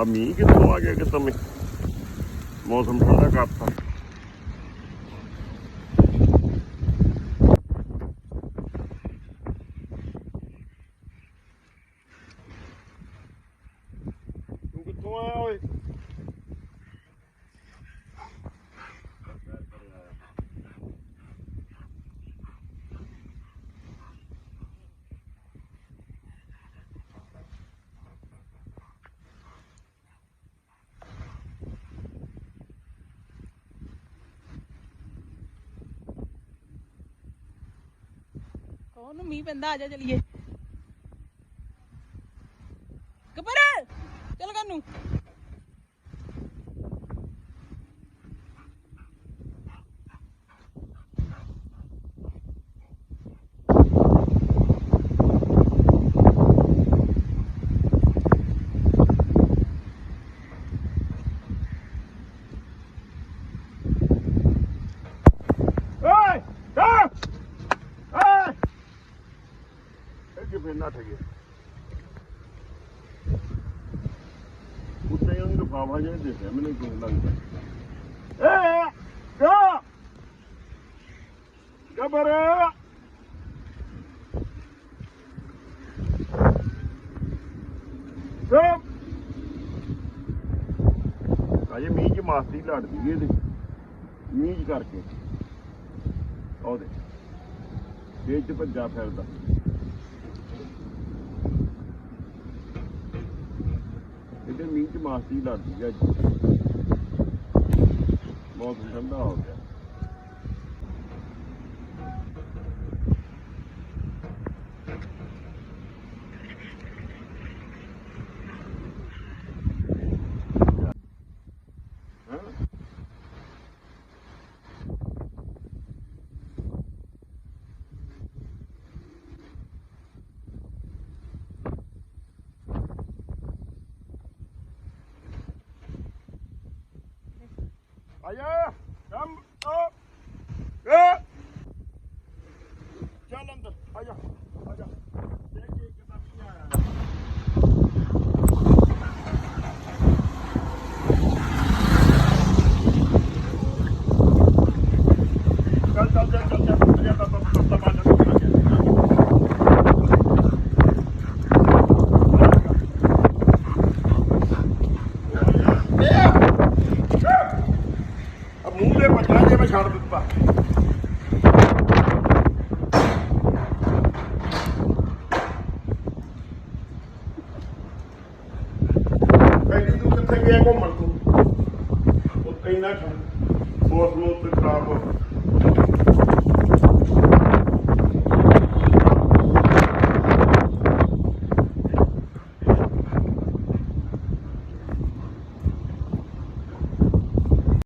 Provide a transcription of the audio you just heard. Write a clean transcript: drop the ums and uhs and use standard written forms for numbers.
ਆ ਮੀਂਹ ਕਿੱਥੋਂ ਆ ਗਿਆ ਕਿਤੋਂ ਮੌਸਮ ਠੰਡਾ ਕਰਤਾ। ਤੂੰ ਕਿੱਥੋਂ ਆਇਆ ਓਏ? ਉਹਨੂੰ ਮੀਂਹ ਪੈਂਦਾ, ਆ ਜਾ ਚਲੀਏ। ਗੱਬਰ ਚੱਲ ਕਾਨੂੰ ਫਿਰ ਨੱਠ ਗਿਆ ਉੱਤੇ ਉਹਨੂੰ ਲਿਫਾਫਾ ਜਿਹਾ ਦੇਖਿਆ ਮੈਨੂੰ ਕਿਉਂ ਲੱਗਦਾ। ਗੱਬਰ ਅਜੇ ਮੀਂਹ ਚ ਮਾਸਤੀ ਲੜਦੀ ਇਹਦੇ ਮੀਂਹ ਕਰਕੇ ਉਹਦੇ ਖੇਤ ਚ ਭੱਜਾ ਫਿਰਦਾ। ਇਹਦੇ ਮੀਂਹ ਚ ਮਾਸਤੀ ਲੜਦੀ ਅੱਜ ਬਹੁਤ ਠੰਡਾ ਹੋ ਗਿਆ। ਆਇਆ ਕੰਮ ਚੱਲ ਅੰਦਰ ਆਜਾ ਆਜਾ ਦੇਖ ਕੇ ਕਿਤਾ ਮੀਂਹ ਆਇਆ। ਚੱਲ ਚੱਲ ਚੱਲ ਚੱਲ ਚੱਲ ਅਜਾ ਤਾਂ ਬਾਹਰ ਮੂੰਹ ਦੇ ਪੱਟਾਂ ਜੇ ਮੈਂ ਛੱਡ ਦਿੱਤਾ। ਪਹਿਲੀ ਤੂੰ ਕਿੱਥੇ ਗਿਆ ਘੁੰਮਣ ਤੂੰ? ਉੱਥੇ ਹੀ ਨਾ ਮੌਸਮ ਉੱਤੇ ਖਰਾਬ ਹੋ